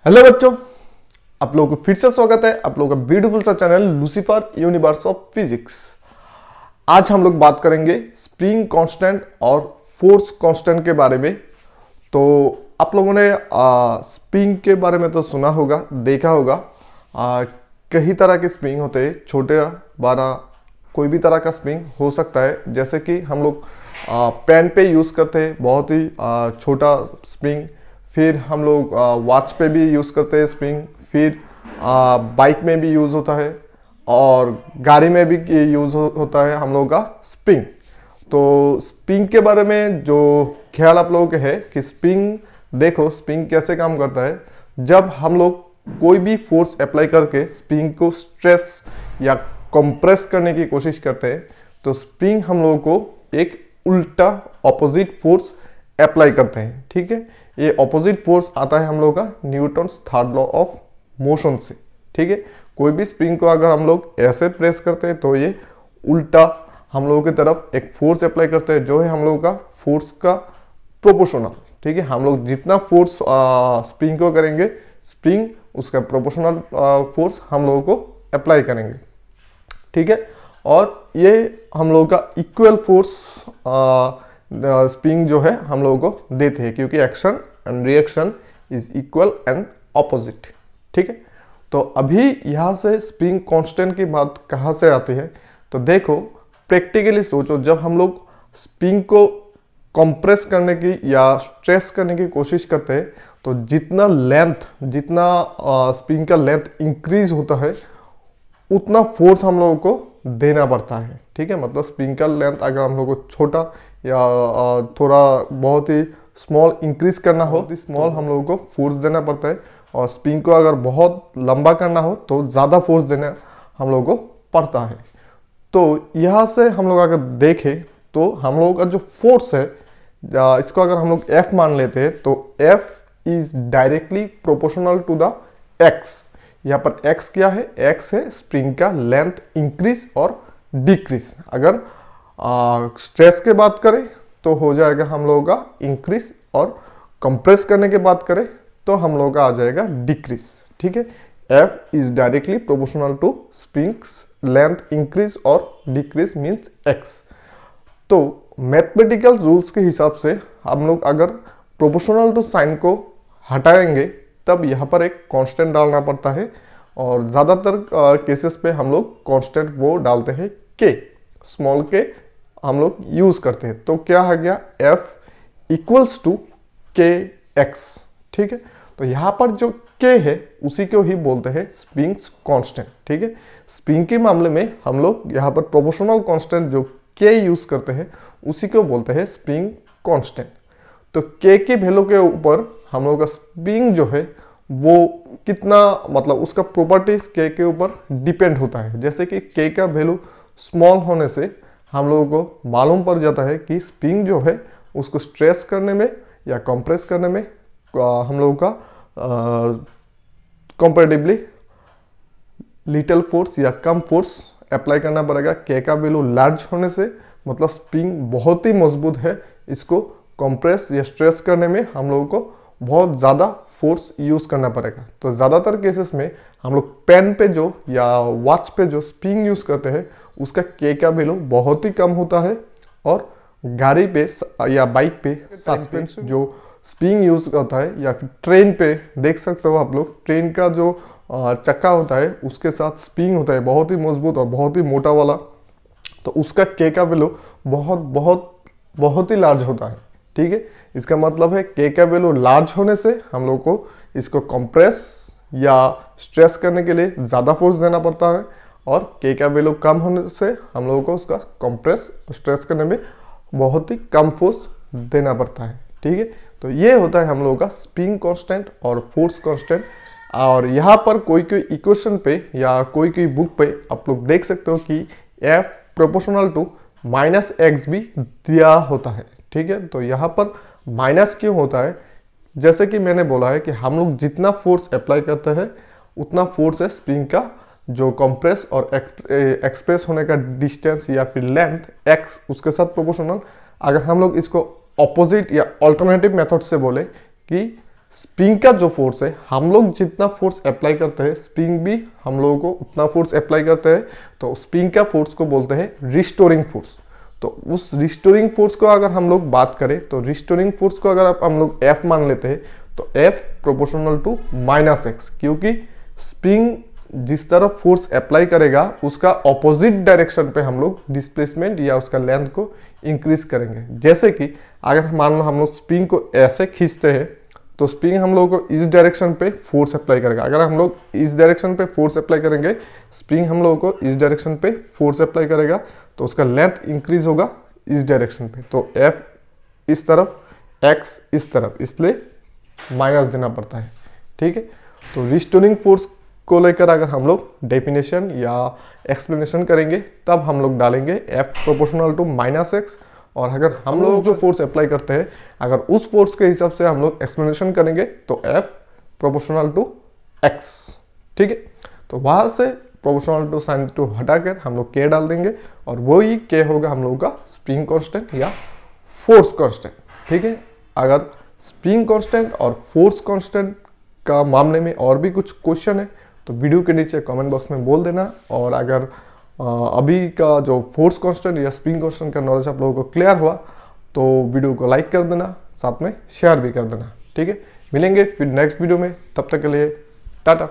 Hello बच्चों, आप लोगों को फिर से स्वागत है आप लोगों का ब्यूटीफुल सा channel Lucifer universe of physics. आज हम लोग बात करेंगे स्प्रिंग कांस्टेंट और फोर्स कांस्टेंट के बारे में। तो आप लोगों ने स्प्रिंग के बारे में तो सुना होगा, देखा होगा। कई तरह के स्प्रिंग होते हैं, छोटे बड़ा कोई भी तरह का स्प्रिंग हो सकता है। जैसे कि हम लोग पेन पे यूज़ करते हैं, बहुत ही छोटा स्प्रिंग। फिर हम लोग वॉच पे भी यूज़ करते हैं स्प्रिंग। फिर बाइक में भी यूज़ होता है और गाड़ी में भी यूज़ होता है हम लोगों का स्प्रिंग। तो स्प्रिंग के बारे में जो ख्याल आप लोगों के है कि स्प्रिंग, देखो स्प्रिंग कैसे काम करता है। जब हम लोग कोई भी फोर्स अप्लाई करके स्प्रिंग को स्ट्रेस या कंप्रेस करने की कोशिश करते हैं तो स्प्रिंग हम लोगों को एक उल्टा ऑपोजिट फोर्स अप्लाई करते हैं। ठीक है, ये ऑपोजिट फोर्स आता है हम लोग का Newton's third law of motion से। ठीक है, कोई भी स्प्रिंग को अगर हम लोग ऐसे प्रेस करते हैं तो ये उल्टा हम लोगों की तरफ एक फोर्स अप्लाई करते हैं जो है हम लोगों का फोर्स का प्रोपोर्शनल। ठीक है, हम लोग जितना फोर्स स्प्रिंग को करेंगे, स्प्रिंग उसका प्रोपोर्शनल फोर्स हम लोगों को अप्लाई करेंगे। ठीक है, और ये हम लोगों का इक्वल फोर्स स्प्रिंग जो है हम लोगों को देते हैं, क्योंकि action and reaction is equal and opposite. ठीक है, तो अभी यहाँ से स्प्रिंग कांस्टेंट की बात कहाँ से आती है, तो देखो प्रैक्टिकली सोचो। जब हम लोग स्प्रिंग को कंप्रेस करने की या स्ट्रेस करने की कोशिश करते हैं तो जितना स्प्रिंग का लेंथ इंक्रीज होता है उतना फोर्स हम लोगों को देना पड़ता है। ठीक है, मतलब स्प्रिंग का लेंथ अगर हम लोग को छोटा या थोड़ा बहुत ही स्मॉल इंक्रीज करना हो तो स्मॉल हम लोगों को फोर्स देना पड़ता है, और स्प्रिंग को अगर बहुत लंबा करना हो तो ज़्यादा फोर्स देना हम लोगों को पड़ता है। तो यहाँ से हम लोग अगर देखें तो हम लोगों का जो फोर्स है, इसको अगर हम लोग F मान लेते हैं तो F is directly proportional to the X। यहाँ पर X क्या है? X है स्प्रिंग का लेंथ इंक्रीज और डिक्रीज। अगर स्ट्रेस के बात करें तो हो जाएगा हम लोगों का इंक्रीज, और कंप्रेस करने की बात करें तो हम लोगों का आ जाएगा डिक्रीज। ठीक है, F is directly proportional two springs length increase और डिक्रीज मीन्स X। तो मैथमेटिकल रूल्स के हिसाब से हम लोग अगर प्रोपोर्शनल टू साइन को हटाएंगे तब यहाँ पर एक कांस्टेंट डालना पड़ता है, और ज़्यादातर केसेस पे हम लोग कांस्टेंट वो डालते हैं K, स्मॉल के हम लोग यूज करते हैं। तो क्या आ गया? F equals to KX। ठीक है, तो यहाँ पर जो K है उसी को ही बोलते हैं स्प्रिंग्स कांस्टेंट। ठीक है, स्प्रिंग के मामले में हम लोग यहाँ पर प्रोपोर्शनल कांस्टेंट जो K यूज करते हैं उसी को बोलते हैं स्प्रिंग कांस्टेंट। तो K की वैल्यू के ऊपर हम लोग का स्प्रिंग जो है वो कितना, मतलब उसका प्रॉपर्टीज K के ऊपर डिपेंड होता है। जैसे कि K का वैल्यू स्मॉल होने से हम लोगों को मालूम पड़ जाता है कि स्प्रिंग जो है उसको स्ट्रेस करने में या कंप्रेस करने में हम लोगों का कंपैरेटिवली लिटिल फोर्स या कम फोर्स अप्लाई करना पड़ेगा। K का वैल्यू लार्ज होने से मतलब स्प्रिंग बहुत ही मजबूत है, इसको कंप्रेस या स्ट्रेस करने में हम लोगों को बहुत ज़्यादा फोर्स यूज़ करना पड़ेगा। तो ज़्यादातर केसेस में हम लोग पेन पे जो या वॉच पे जो स्प्रिंग यूज़ करते हैं उसका K का वैल्यू बहुत ही कम होता है, और गाड़ी पे या बाइक पे सस्पेंशन जो स्प्रिंग यूज़ होता है, या फिर ट्रेन पे देख सकते हो आप लोग, ट्रेन का जो चक्का होता है उसके साथ स्प्रिंग होता है बहुत ही मजबूत और बहुत ही मोटा वाला, तो उसका K का वैल्यू बहुत बहुत बहुत ही लार्ज होता है। ठीक है, इसका मतलब है K का वैल्यू लार्ज होने से हम लोग को इसको कंप्रेस या स्ट्रेस करने के लिए ज़्यादा फोर्स देना पड़ता है, और K का वैल्यू कम होने से हम लोगों को उसका कंप्रेस स्ट्रेस करने में बहुत ही कम फोर्स देना पड़ता है। ठीक है, तो ये होता है हम लोगों का स्प्रिंग कांस्टेंट और फोर्स कांस्टेंट। और यहाँ पर कोई इक्वेशन पे या कोई बुक पे आप लोग देख सकते हो कि F प्रोपोर्शनल टू -x भी दिया होता है। ठीक है, तो यहाँ पर माइनस क्यों होता है? जैसे कि मैंने बोला है कि हम लोग जितना फोर्स अप्लाई करते हैं उतना फोर्स है स्प्रिंग का जो कंप्रेस और एक्सप्रेस होने का डिस्टेंस या फिर लेंथ x उसके साथ प्रोपोर्शनल। अगर हम लोग इसको ऑपोजिट या अल्टरनेटिव मेथड से बोले कि स्प्रिंग का जो फोर्स है, हम लोग जितना फोर्स अप्लाई करते हैं स्प्रिंग भी हम लोगों को उतना फोर्स अप्लाई करते हैं, तो स्प्रिंग का फोर्स को बोलते हैं रिस्टोरिंग फोर्स। तो उस रिस्टोरिंग फोर्स को अगर हम लोग बात करें तो रिस्टोरिंग फोर्स को अगर हम लोग F मान लेते हैं तो F प्रोपोर्शनल टू -x, क्योंकि स्प्रिंग जिस तरफ फोर्स अप्लाई करेगा उसका ऑपोजिट डायरेक्शन पे हम लोग डिस्प्लेसमेंट या उसका लेंथ को इंक्रीज करेंगे। जैसे कि अगर मान लो हम लोग स्प्रिंग को ऐसे खींचते हैं तो स्प्रिंग हम लोग को इस डायरेक्शन पे फोर्स अप्लाई करेगा। अगर हम लोग इस डायरेक्शन पे फोर्स अप्लाई करेंगे, स्प्रिंग हम लोग को इस डायरेक्शन पे फोर्स अप्लाई करेगा, तो उसका लेंथ इंक्रीज होगा इस डायरेक्शन पे। तो F इस तरफ, X इस तरफ, इसलिए माइनस देना पड़ता है। ठीक है, तो रिस्टोरिंग फोर्स को लेकर अगर हम लोग डेफिनेशन या एक्सप्लेनेशन करेंगे तब हम लोग डालेंगे F प्रोपोर्शनल टू -x, और अगर हम लोग जो फोर्स अप्लाई करते हैं अगर उस फोर्स के हिसाब से हम लोग एक्सप्लेनेशन करेंगे तो F प्रोपोर्शनल टू x। ठीक है, तो वहां से प्रोपोर्शनल टू साइन टू हटाकर हम लोग K डाल देंगे और वही K होगा हम लोगों का स्प्रिंग कांस्टेंट या फोर्स कांस्टेंट। ठीक है, अगर स्प्रिंग कांस्टेंट और फोर्स कांस्टेंट का मामले में और भी कुछ क्वेश्चन है तो वीडियो के नीचे कमेंट बॉक्स में बोल देना। और अगर अभी का जो फोर्स कांस्टेंट या स्प्रिंग कांस्टेंट का नॉलेज आप लोगों को क्लियर हुआ तो वीडियो को लाइक कर देना, साथ में शेयर भी कर देना। ठीक है, मिलेंगे फिर नेक्स्ट वीडियो में, तब तक के लिए टाटा।